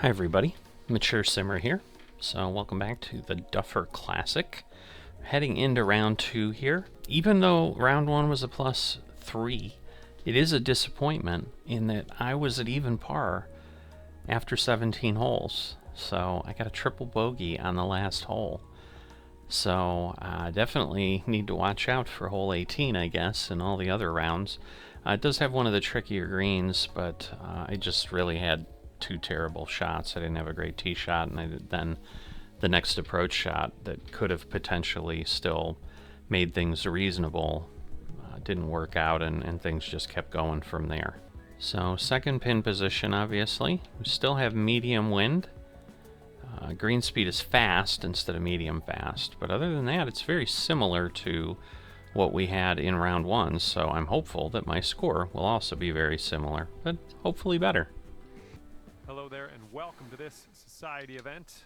Hi everybody, Mature Simmer here. So welcome back to the Duffer Classic. Heading into round 2 here. Even though round 1 was a +3, it is a disappointment in that I was at even par after 17 holes. So I got a triple bogey on the last hole. So definitely need to watch out for hole 18, I guess, and all the other rounds. It does have one of the trickier greens, but I just really had 2 terrible shots. I didn't have a great tee shot, and then the next approach shot that could have potentially still made things reasonable didn't work out, and things just kept going from there. So second pin position, obviously. We still have medium wind. Green speed is fast instead of medium fast, but other than that, it's very similar to what we had in round 1, so I'm hopeful that my score will also be very similar, but hopefully better. Hello there, and welcome to this society event.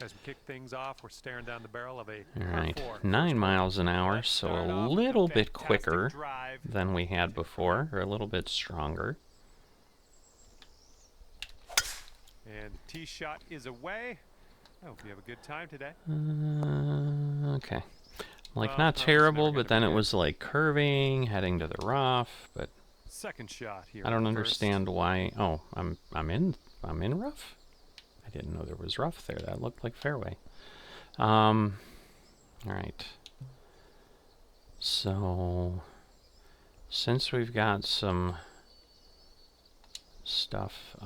As we kick things off, we're staring down the barrel of a Alright, 9 miles an hour, so a little bit quicker than we had before, or a little bit stronger. And the tee shot is away. I hope you have a good time today. Okay. Like, not terrible, but then it was like curving, heading to the rough, but second shot here. I don't understand why. Oh, I'm in rough? I didn't know there was rough there. That looked like fairway. Alright. So since we've got some stuff,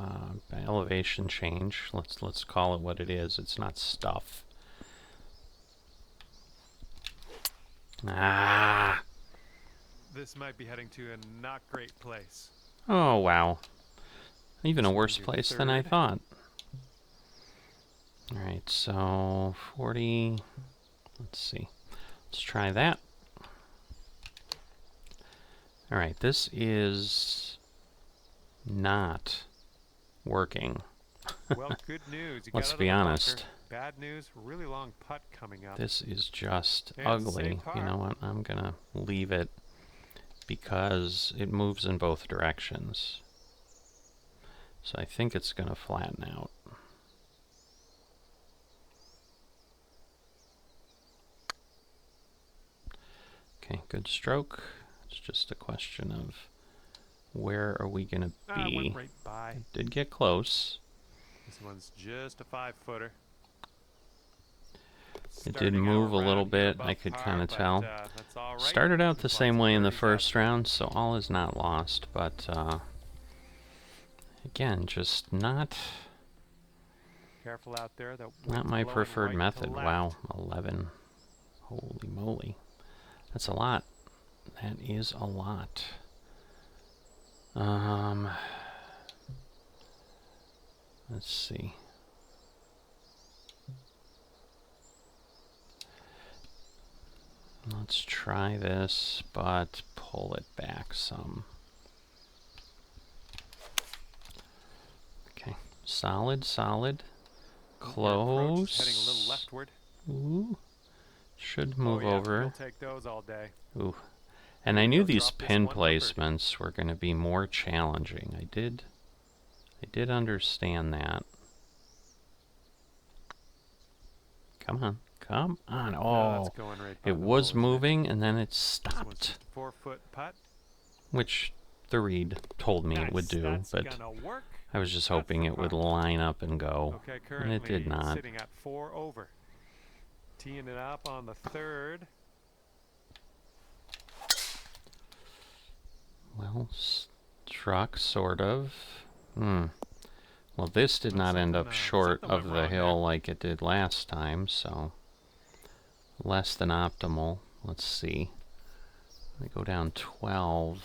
elevation change, let's call it what it is. It's not stuff. This might be heading to a not great place. Oh, wow. Even a worse place than I thought. Alright, so 40. Let's see. Let's try that. Alright, this is not working. Well, good news. Let's be honest. Bad news, really long putt coming up. This is just ugly. You know what? I'm gonna leave it because it moves in both directions. So I think it's gonna flatten out. Okay, good stroke. It's just a question of where are we gonna be? Went right by. It did get close. This one's just a 5-footer. It did move a little bit, I could kind of tell. Started out the same way in the first round, so all is not lost, but again, just not careful out there. Not my preferred method. Wow, 11. Holy moly. That's a lot. That is a lot. Let's see. Let's try this, but pull it back some. Okay, solid, solid. Close. Heading a little leftward. Ooh. Should move over. We'll take those all day. Ooh. And I knew these pin placements were going to be more challenging. I did understand that. Come on. Come on. Oh, it was moving and then it stopped. 4-foot putt. Which the read told me it would do, but I was just hoping it would line up and go, and it did not. Sitting at 4 over. Teeing it up on the 3rd. Well, struck, sort of. Well, this did not end up short of the hill like it did last time, so less than optimal. Let's see. I go down 12.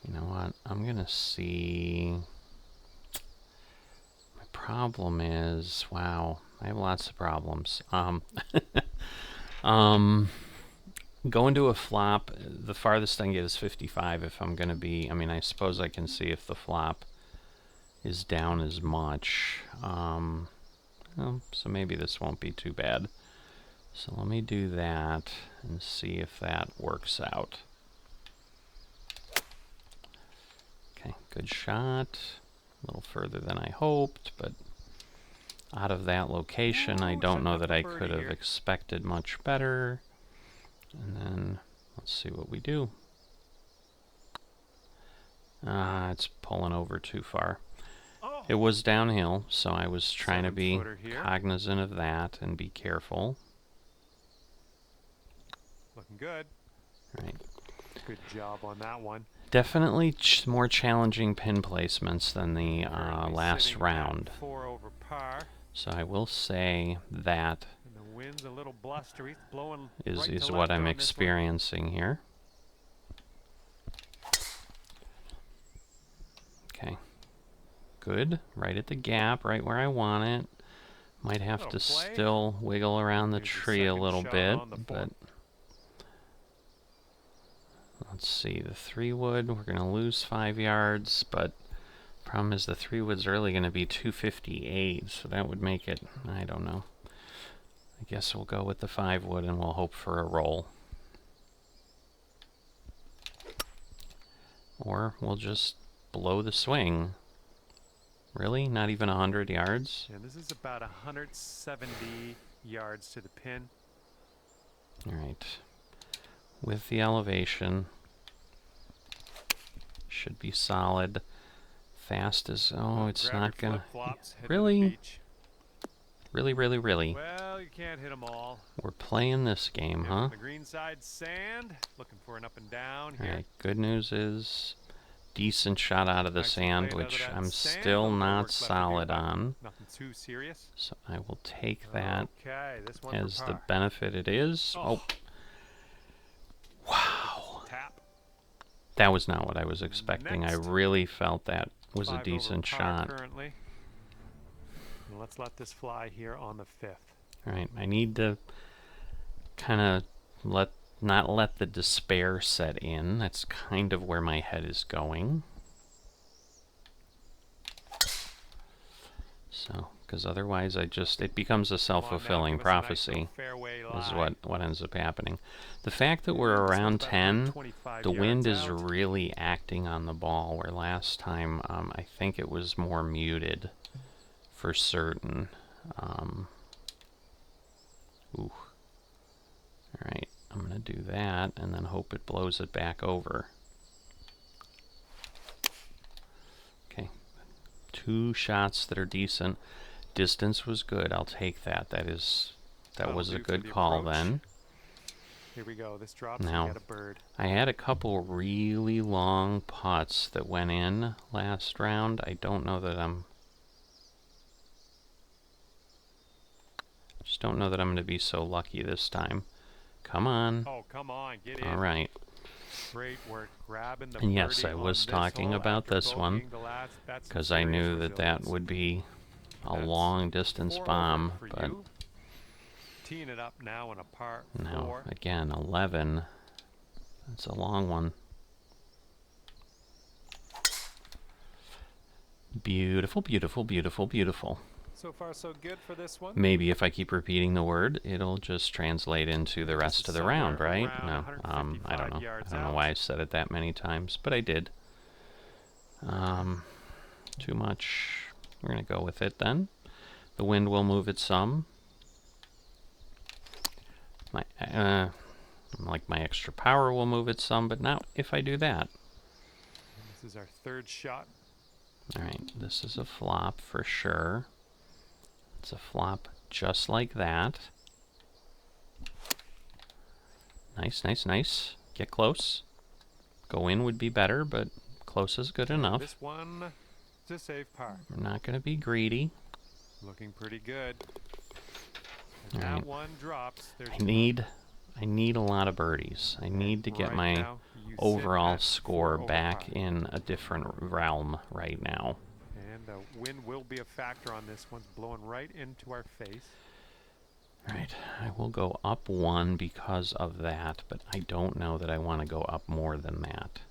You know what? I'm going to see. My problem is, wow, I have lots of problems. Going to a flop, the farthest I can get is 55 if I'm going to be, I mean, I suppose I can see if the flop is down as much. Well, so maybe this won't be too bad. So let me do that and see if that works out. Okay, good shot. A little further than I hoped, but out of that location, I don't know that I could have expected much better. And then, let's see what we do. It's pulling over too far. It was downhill, so I was trying to be cognizant of that and be careful. Looking good. Right. Good job on that one. Definitely more challenging pin placements than the last round. 4 over par. So I will say that And the wind's a little blustery. It's blowing is what I'm experiencing here. Okay. Good. Right at the gap, right where I want it. Might have to still wiggle around the tree a little bit, but let's see, the 3-wood, we're going to lose 5 yards, but problem is the 3-wood's really going to be 258, so that would make it, I don't know. I guess we'll go with the 5-wood and we'll hope for a roll. Or we'll just blow the swing. Really? Not even 100 yards? Yeah, this is about 170 yards to the pin. Alright. With the elevation. Should be solid. Fast as... Oh, it's not gonna... Really? Really, really, really? Well, you can't hit them all. We're playing this game, huh? The green side sand. Looking for an up and down here. Alright, good news is... Decent shot out of the sand, which I'm still not solid on. Nothing too serious. So I will take that this one as the benefit it is. Oh. Wow. Tap. That was not what I was expecting. I really felt that was a decent shot. Currently. Let's let this fly here on the 5th. Alright, I need to kind of not let the despair set in. That's kind of where my head is going. So, because otherwise it becomes a self-fulfilling prophecy is what ends up happening. The fact that we're around 10, the wind is really acting on the ball, where last time I think it was more muted for certain. Ooh. Alright. I'm going to do that and then hope it blows it back over. Okay. 2 shots that are decent. Distance was good. I'll take that. That was a good call then. Here we go. This drops. Now, we got a bird. I had a couple really long putts that went in last round. I don't know that just don't know that I'm going to be so lucky this time. Come on. Oh, come on, get in. All right. Great work grabbing the and yes, I was talking about this one because I knew that that would be a long distance bomb, but teeing it up now in a par 4. No, again, 11. That's a long one. Beautiful, beautiful, beautiful, beautiful. So far, so good for this one. Maybe if I keep repeating the word, it'll just translate into the rest of the round, right? No, I don't know. I don't know why I said it that many times, but I did. Too much. We're going to go with it then. The wind will move it some. Like my extra power will move it some, but not if I do that. This is our 3rd shot. Alright, this is a flop for sure. It's a flop just like that. Nice, nice, nice. Get close. Go in would be better, but close is good enough. This one is a safe par. We're not going to be greedy. Looking pretty good. All right. That one drops. I need a lot of birdies. I need to get my overall score back in a different realm right now. And the wind will be a factor on this. One's blowing right into our face. Right, I will go up 1 because of that, but I don't know that I want to go up more than that.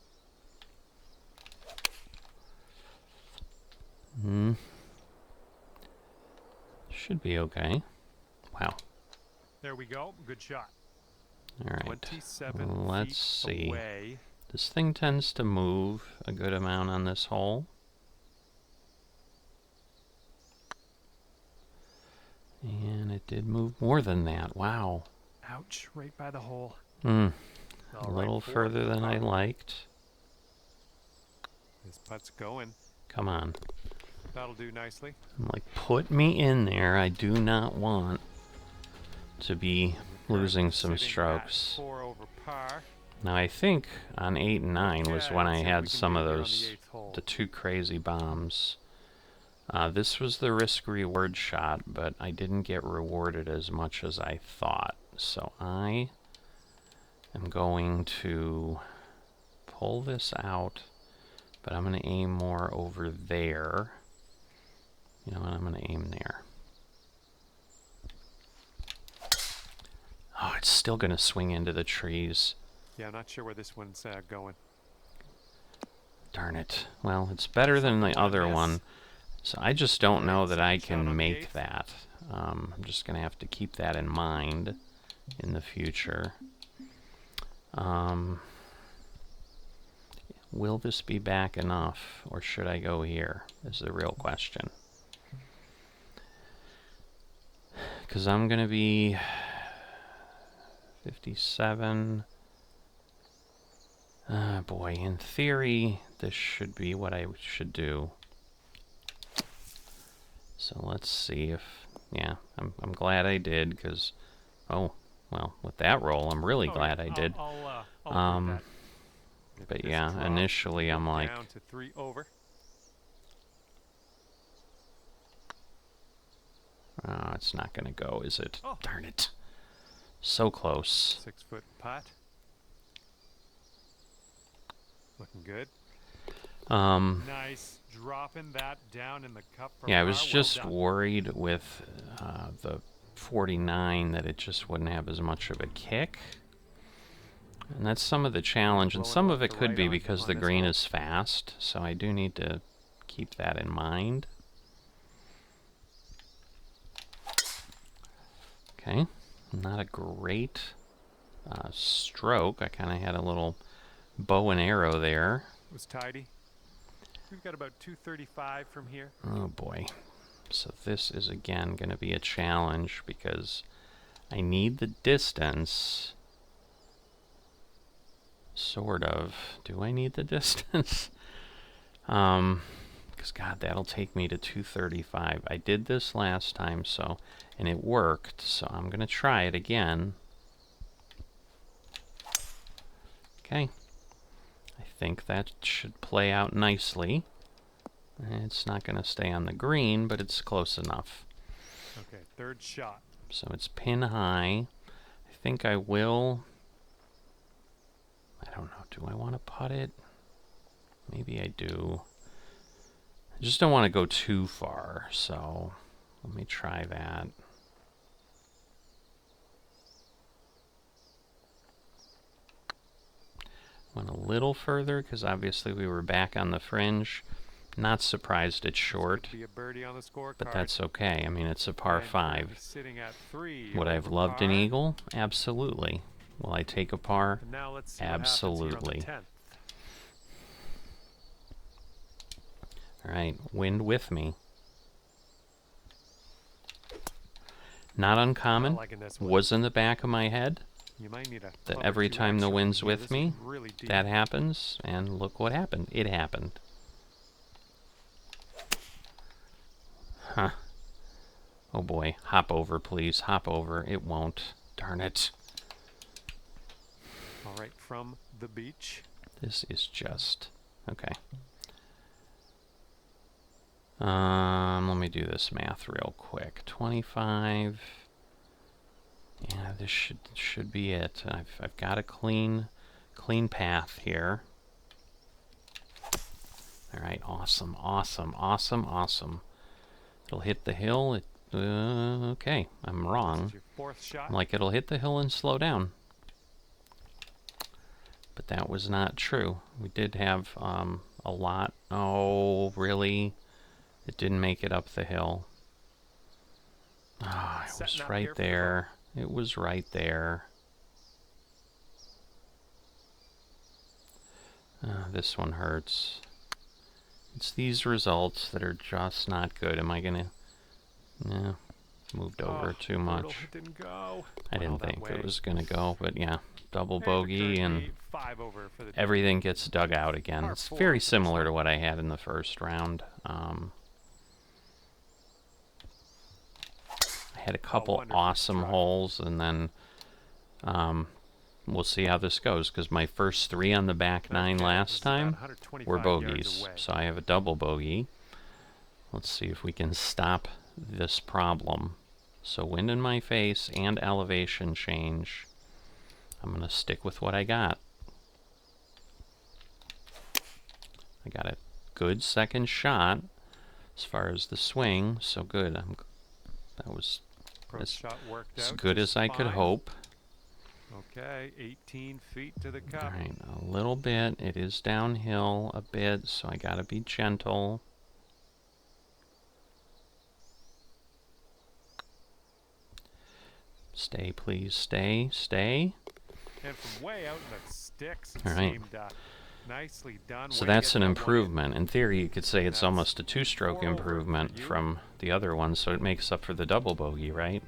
Should be okay. Wow. There we go. Good shot. All right. 27 Let's see. Away. This thing tends to move a good amount on this hole. it did move more than that. Wow. Ouch, right by the hole. A All little right, 4 further for than I par. liked. This putt's going. Come on. That'll do nicely. I'm like, put me in there. I do not want to be losing some Sitting at strokes. 4 over par. Now I think on 8 and 9 was Okay, when let's I see what had we can some do of here on those, the 8th hole. the 2 crazy bombs. This was the risk-reward shot, but I didn't get rewarded as much as I thought. So I am going to pull this out, but I'm going to aim more over there. You know what, I'm going to aim there. Oh, it's still going to swing into the trees. Yeah, I'm not sure where this one's going. Darn it. Well, it's better than the other one. So I just don't know that I can make that. I'm just going to have to keep that in mind in the future. Will this be back enough, or should I go here, is the real question. Because I'm going to be 57. Boy, in theory, this should be what I should do. So let's see if, yeah, I'm glad I did, because, oh, well, with that roll, I'm really glad I did. I'll But yeah, initially I'm like, down to 3 over. oh, it's not going to go, is it? Oh. Darn it. So close. 6-foot putt. Looking good. Nice. Dropping that down in the cup for Yeah, I par. was Well just done. worried with the 49 that it just wouldn't have as much of a kick. And that's some of the challenge, and some of it could be because the green is fast, so I do need to keep that in mind. Okay, not a great stroke. I kind of had a little bow and arrow there. It was tidy. We've got about 235 from here. Oh boy. So this is again going to be a challenge because I need the distance. Sort of. Do I need the distance? Because God, that'll take me to 235. I did this last time, so, and it worked, so I'm going to try it again. Okay. I think that should play out nicely. It's not going to stay on the green, but it's close enough. Okay, 3rd shot. So it's pin high. I think I will. I don't know. Do I want to putt it? Maybe I do. I just don't want to go too far, so let me try that. Went a little further because obviously we were back on the fringe. Not surprised it's short, Be a birdie on the scorecard. but that's okay. I mean, it's a par And 5. Sitting at 3 Would I have over loved par. an eagle? Absolutely. Will I take a par? And now let's see what happens here on the Absolutely. 10th. All right, wind with me. Not uncommon. Not liking this one. Was in the back of my head You might need a that club or every 2 time the extra wind's here. with This me, is really deep. that happens, and look what happened. It happened. Huh. Oh boy, hop over, please. Hop over. It won't. Darn it. All right, from the beach. This is just... Okay. Let me do this math real quick. 25... Yeah, this should be it. I've got a clean path here. All right, awesome, awesome, awesome, awesome. It'll hit the hill. Okay, I'm wrong. This is your 4th shot. I'm like, it'll hit the hill and slow down. But that was not true. We did have a lot. Oh, really? It didn't make it up the hill. Ah, it was Setting up right here for the there. It was right there. This one hurts. It's these results that are just not good. Am I gonna... No. moved over too brutal. much. It didn't go. I didn't think it was going to go, but yeah, double bogey and 5 over for the everything gets dug out again. Par It's 4 very for this similar one. to what I had in the first round. I had a couple wonderful awesome try. holes, and then we'll see how this goes, because my first 3 on the back 9 Okay, this last is about time 125 were yards bogeys. away. So I have a double bogey. Let's see if we can stop this problem. So wind in my face and elevation change. I'm going to stick with what I got. I got a good second shot as far as the swing, so good. That was Approach shot worked as out good just as I could fine. hope. Okay, 18 feet to the cup. Alright, a little bit. It is downhill a bit, so I gotta be gentle. Stay, please. Stay. Stay. And from way out in the sticks, it All right. seemed nicely done. So Way to that's get an that one in. improvement. In theory, you could say it's That's almost a 2-stroke 4 over for improvement you. from the other one, so it makes up for the double bogey, right?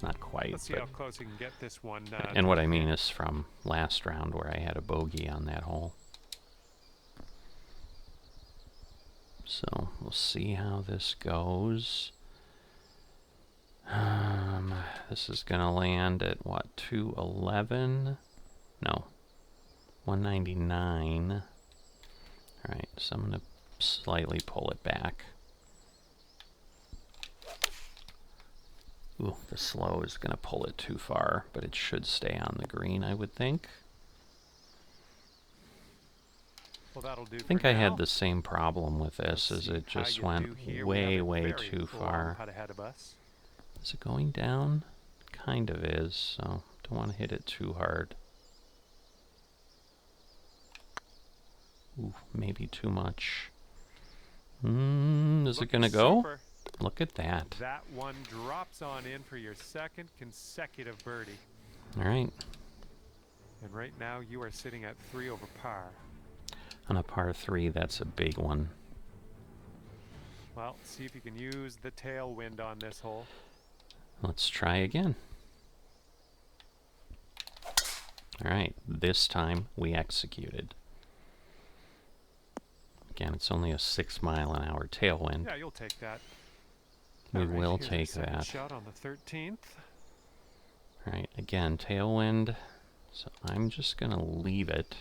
Not quite, Let's see but... how close we can get this one. And what I mean is from last round where I had a bogey on that hole. So we'll see how this goes. This is going to land at what, 211? No, 199. Alright, so I'm going to slightly pull it back. Ooh, the slow is going to pull it too far, but it should stay on the green, I would think. Well, that'll do I think for I now. had the same problem with this, Let's as see it how just you do went here. We have way, a way very too long far. putt ahead of us. Is it going down? Kind of is, so don't want to hit it too hard. Ooh, maybe too much. Is it going to go? Super. Look at that. That one drops on in for your second consecutive birdie. All right. And right now you are sitting at 3 over par. On a par 3, that's a big one. Well, see if you can use the tailwind on this hole. Let's try again. All right, this time we executed. Again, it's only a 6-mile-an-hour tailwind. Yeah, you'll take that. We All right, will here's our take second that. shot on the 13th. All right, again, tailwind. So I'm just going to leave it.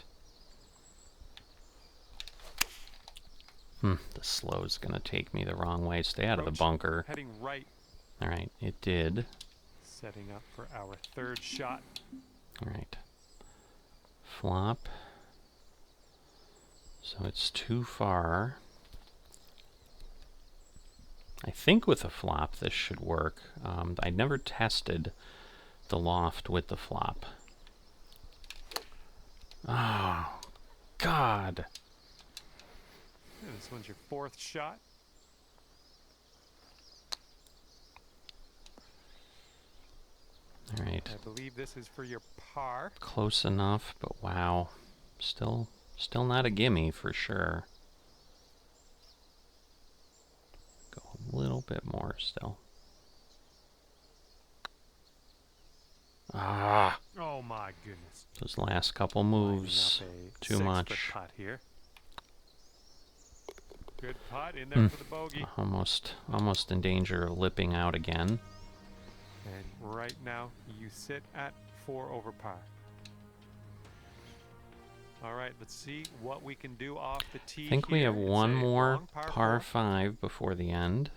The slow is going to take me the wrong way. Stay out of the Approach bunker. Heading right, All right, it did. setting up for our third shot. All right. Flop. So it's too far. I think with a flop this should work. I never tested the loft with the flop. Oh, God. And this one's your 4th shot. All right. I believe this is for your par. Close enough, but wow. Still not a gimme for sure. Go a little bit more still. Ah, Oh my goodness. those last couple Lining moves, up a too 6-foot much. putt here. Good putt in there for the bogey. Almost in danger of lipping out again. And right now you sit at 4 over par. All right, let's see what we can do off the tee. I think we have here. It's one a more long par 4. 5 before the end.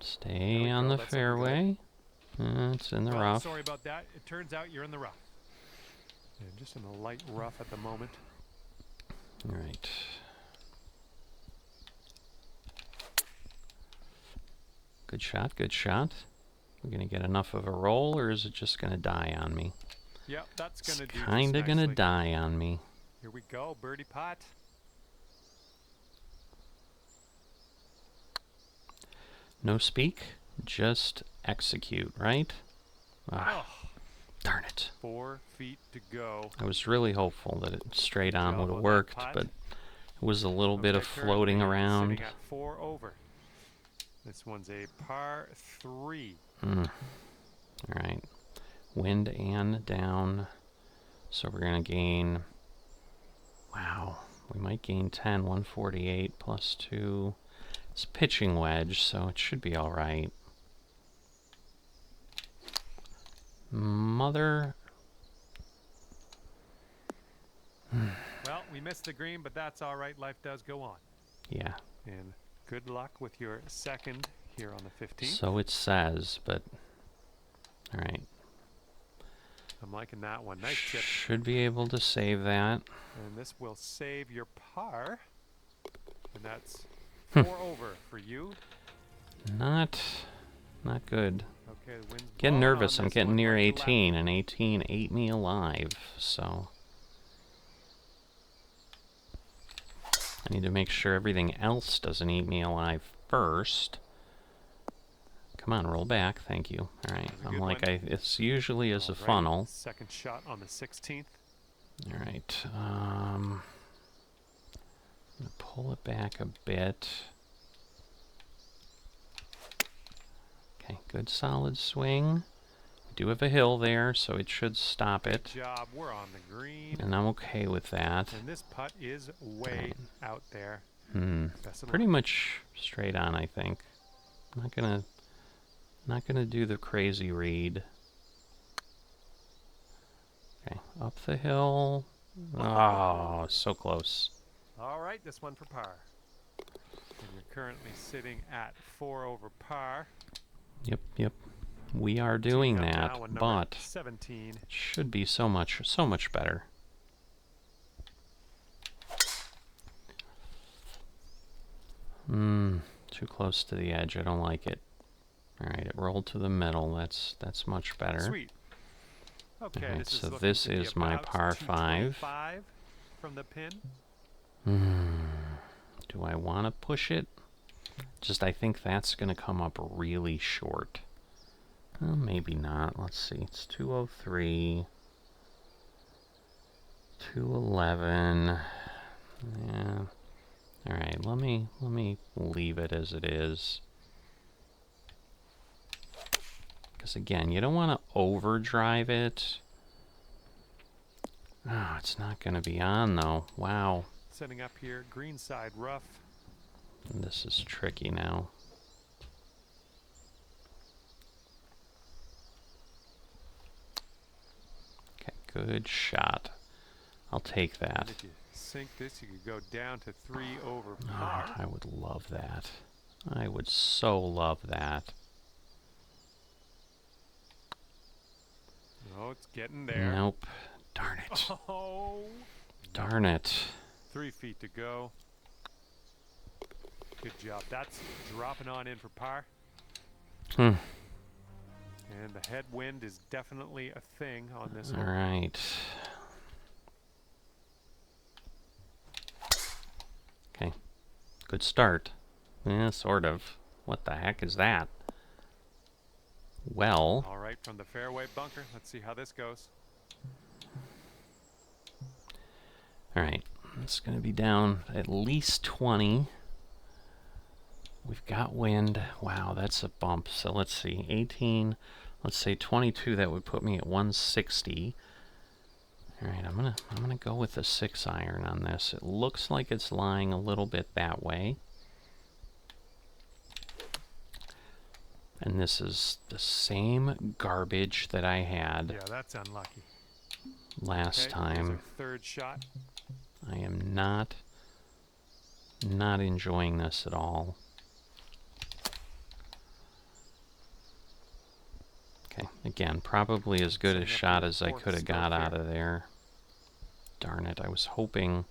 Stay we on go, the that's fairway. It's in the Well, rough. sorry about that. It turns out you're in the rough. And just in the light rough at the moment. All right. Good shot, good shot. We're going to get enough of a roll, or is it just going to die on me? Yep, that's It's going to do kind of going to nicely. die on me. Here we go, birdie putt. No speak, just execute, right? Ah, Oh, darn it. 4 feet to go. I was really hopeful that it straight on job would have on that worked, putt. but it was a little bit of Okay, floating currently around. Sitting at 4 over. This one's a par 3. Alright. Wind and down. So we're going to gain... Wow. We might gain 10. 148 plus 2. It's a pitching wedge, so it should be alright. Mother... Well, we missed the green, but that's all right. Life does go on. Yeah. And good luck with your second here on the 15th. So it says, but... Alright. I'm liking that one. Nice chip. Should be able to save that. And this will save your par. And that's 4 over for you. Not good. Okay, the wind's Getting blowing nervous. on I'm this getting one, near right to left. 18, and 18 ate me alive, so... I need to make sure everything else doesn't eat me alive first. Come on, roll back. Thank you. Alright, I'm like, it's usually as a funnel. Second shot on the 16th. Alright, I'm gonna pull it back a bit. Okay, good solid swing. We do have a hill there, so it should stop it. Good job. We're on the green. And I'm okay with that. And this putt is way out there. Pretty much straight on, I think. Not gonna do the crazy read. Okay, up the hill. Oh, so close. All right, this one for par. And you're currently sitting at 4 over par. Yep. We are doing Teeing up that, now on number but 17. it should be so much better. Too close to the edge. I don't like it. All right, it rolled to the middle. That's much better. Sweet. Okay, All right, this is so looking this to be is my about par 5. 225 from the pin. Do I want to push it? Just, I think that's going to come up really short. Well, maybe not. Let's see. It's 203. 211. Yeah. All right, let me leave it as it is. Because again, you don't want to overdrive it. Oh, it's not going to be on though. Wow. Setting up here, green side rough. And this is tricky now. Okay, good shot. I'll take that. And if you sink this, you could go down to 3 over Oh, par. I would love that. I would so love that. Oh, it's getting there. Nope. Darn it. Oh. Darn it. 3 feet to go. Good job. That's dropping on in for par. Hmm. And the headwind is definitely a thing on this All one. right. Okay. Good start. Yeah, sort of. What the heck is that? Well. All right, from the fairway bunker. Let's see how this goes. All right. It's going to be down at least 20. We've got wind. Wow, that's a bump. So let's see. 18. Let's say 22. That would put me at 160. All right, I'm gonna go with the 6-iron on this. It looks like it's lying a little bit that way. And this is the same garbage that I had Yeah, that's unlucky. last Okay, here's time. our third shot. I am not enjoying this at all. Okay, again, probably as good a shot as I could have got out of there. Darn it, I was hoping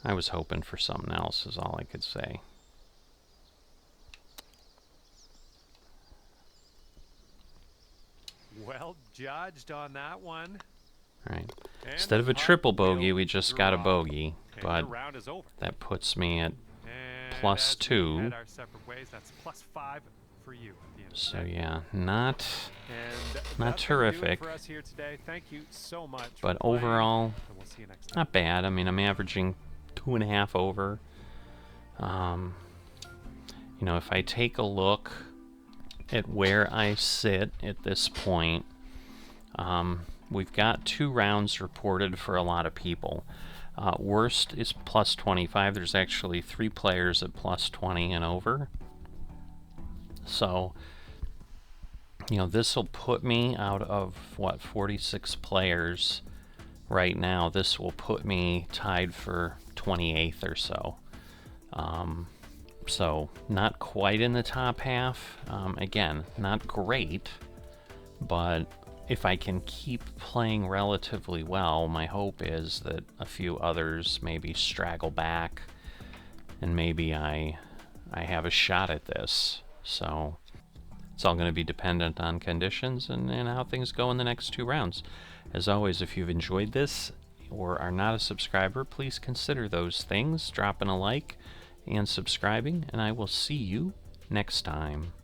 for something else is all I could say. Well judged on that one. All right. And Instead of the a putt triple bogey, will we just got a drop. bogey, And but the round is over. that puts me at And plus as we 2. head our separate ways, that's plus 5 for you at the end of the So day. yeah, not And not that's gonna do it terrific. for us here today. Thank you so much But for playing, overall, and we'll see you next time. not bad. I mean, I'm averaging 2.5 over. You know, if I take a look at where I sit at this point, we've got 2 rounds reported for a lot of people. Worst is plus 25. There's actually 3 players at plus 20 and over. So, you know, this will put me out of, what, 46 players right now. This will put me tied for 28th or so. So, not quite in the top half. Again, not great, but if I can keep playing relatively well, my hope is that a few others maybe straggle back, and maybe I have a shot at this. So it's all going to be dependent on conditions and how things go in the next 2 rounds. As always, if you've enjoyed this or are not a subscriber, please consider those things, dropping a like and subscribing, and I will see you next time.